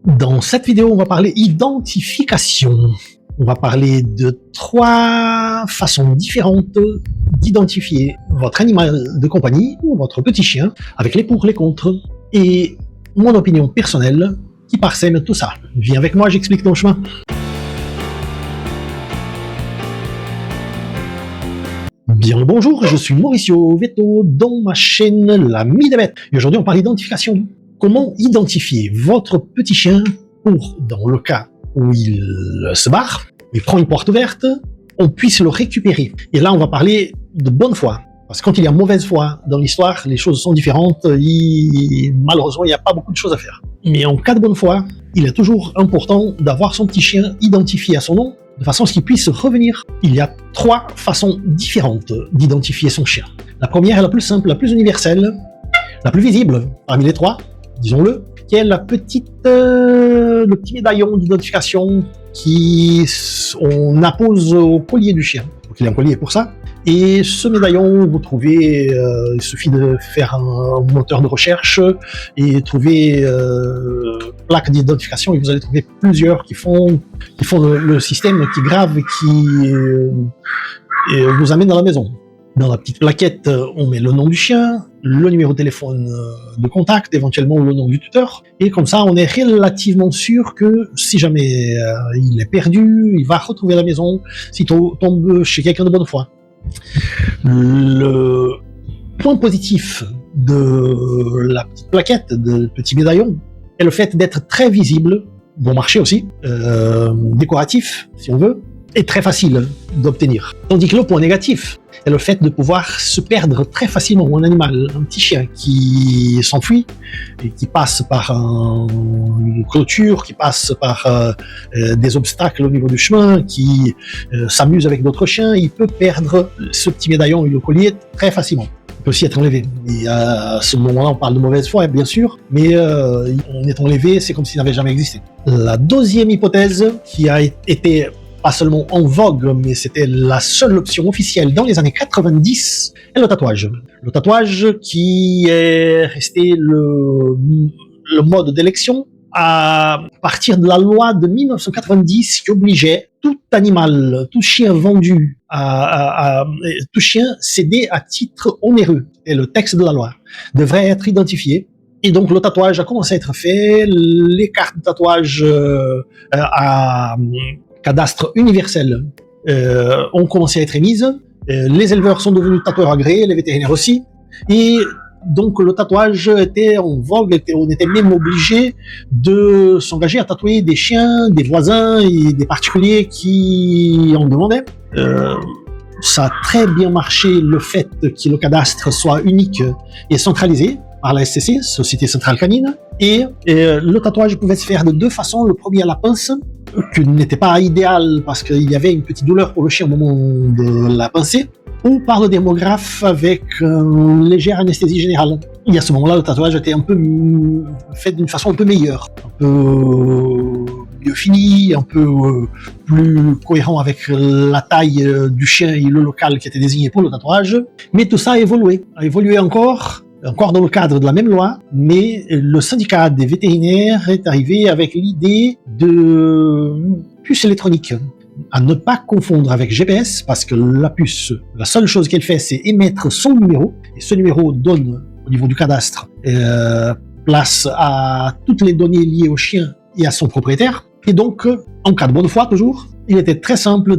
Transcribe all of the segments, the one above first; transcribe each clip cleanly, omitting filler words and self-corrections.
Dans cette vidéo, on va parler identification. On va parler de 3 façons différentes d'identifier votre animal de compagnie ou votre petit chien, avec les pour, les contre, et mon opinion personnelle qui parsème tout ça. Viens avec moi, j'explique ton chemin. Bien le bonjour, je suis Mauricio Veto dans ma chaîne L'Ami des Bêtes. Et aujourd'hui, on parle d'identification. Comment identifier votre petit chien pour, dans le cas où il se barre, il prend une porte ouverte, on puisse le récupérer. Et là, on va parler de bonne foi. Parce que quand il y a mauvaise foi dans l'histoire, les choses sont différentes. Malheureusement, il n'y a pas beaucoup de choses à faire. Mais en cas de bonne foi, il est toujours important d'avoir son petit chien identifié à son nom, de façon à ce qu'il puisse revenir. Il y a 3 façons différentes d'identifier son chien. La première est la plus simple, la plus universelle, la plus visible parmi les 3, disons-le, qui est le petit médaillon d'identification qu'on appose au collier du chien. Donc il y a un collier pour ça. Et ce médaillon, vous trouvez, il suffit de faire un moteur de recherche et trouver plaque d'identification, et vous allez trouver plusieurs qui font le système, qui grave et qui vous amène dans la maison. Dans la petite plaquette, on met le nom du chien, le numéro de téléphone de contact, éventuellement le nom du tuteur, et comme ça, on est relativement sûr que si jamais il est perdu, il va retrouver la maison s'il tombe chez quelqu'un de bonne foi. Le point positif de la petite plaquette, de petit médaillon, est le fait d'être très visible, bon marché aussi, décoratif si on veut, et très facile d'obtenir. Tandis que le point négatif est le fait de pouvoir se perdre très facilement. Un animal, un petit chien qui s'enfuit et qui passe par une clôture, qui passe par des obstacles au niveau du chemin, qui s'amuse avec d'autres chiens, il peut perdre ce petit médaillon et le collier très facilement. Il peut aussi être enlevé. Et à ce moment-là, on parle de mauvaise foi, bien sûr, mais on est enlevé, c'est comme s'il n'avait jamais existé. La deuxième hypothèse qui a été pas seulement en vogue, mais c'était la seule option officielle dans les années 90, est le tatouage. Le tatouage qui est resté le mode d'élection à partir de la loi de 1990 qui obligeait tout animal, tout chien vendu, tout chien cédé à titre onéreux, et le texte de la loi devrait être identifié. Et donc le tatouage a commencé à être fait, les cartes de tatouage à cadastre universel ont commencé à être émises, les éleveurs sont devenus tatoueurs agréés, les vétérinaires aussi, et donc le tatouage était en vogue, on était même obligé de s'engager à tatouer des chiens, des voisins et des particuliers qui en demandaient. Ça a très bien marché le fait que le cadastre soit unique et centralisé par la SCC, Société Centrale Canine, et le tatouage pouvait se faire de 2 façons. Le premier à la pince, qui n'était pas idéal parce qu'il y avait une petite douleur pour le chien au moment de la pincer, ou par le dermographe avec une légère anesthésie générale. Et à ce moment-là, le tatouage était un peu fait d'une façon un peu meilleure, un peu mieux fini, un peu plus cohérent avec la taille du chien et le local qui était désigné pour le tatouage. Mais tout ça a évolué encore dans le cadre de la même loi, mais le syndicat des vétérinaires est arrivé avec l'idée de puce électronique, à ne pas confondre avec GPS, parce que la puce, la seule chose qu'elle fait, c'est émettre son numéro, et ce numéro donne, au niveau du cadastre, place à toutes les données liées au chien et à son propriétaire. Et donc, en cas de bonne foi toujours, il était très simple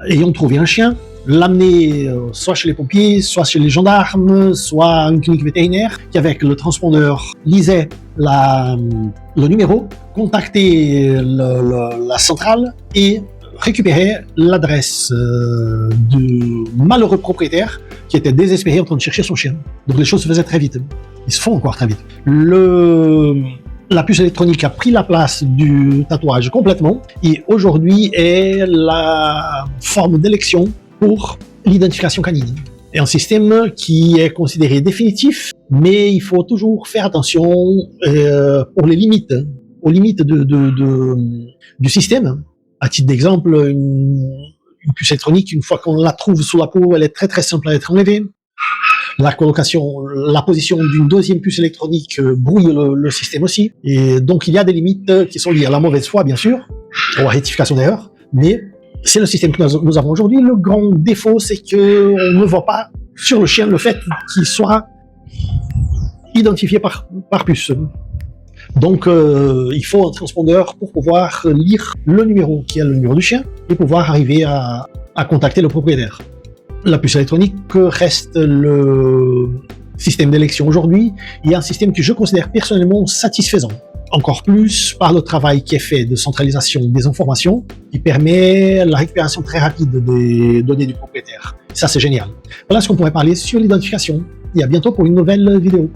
ayant trouvé un chien, l'amener soit chez les pompiers, soit chez les gendarmes, soit à une clinique vétérinaire, qui avec le transpondeur lisait le numéro, contactait la centrale et récupérait l'adresse du malheureux propriétaire qui était désespéré en train de chercher son chien. Donc les choses se faisaient très vite. Ils se font encore très vite. La puce électronique a pris la place du tatouage complètement et aujourd'hui est la forme d'élection pour l'identification canine. Et un système qui est considéré définitif, mais il faut toujours faire attention aux limites du système. À titre d'exemple, une puce électronique, une fois qu'on la trouve sous la peau, elle est très très simple à être enlevée. La colocation, la position d'une deuxième puce électronique brouille le système aussi. Et donc, il y a des limites qui sont liées à la mauvaise foi, bien sûr, ou à la rectification d'erreurs, mais c'est le système que nous avons aujourd'hui. Le grand défaut, c'est qu'on ne voit pas sur le chien le fait qu'il soit identifié par puce. Donc, il faut un transpondeur pour pouvoir lire le numéro qui est le numéro du chien et pouvoir arriver à contacter le propriétaire. La puce électronique reste le système d'élection aujourd'hui et un système que je considère personnellement satisfaisant. Encore plus par le travail qui est fait de centralisation des informations qui permet la récupération très rapide des données du propriétaire. Ça, c'est génial. Voilà ce qu'on pourrait parler sur l'identification. Et à bientôt pour une nouvelle vidéo.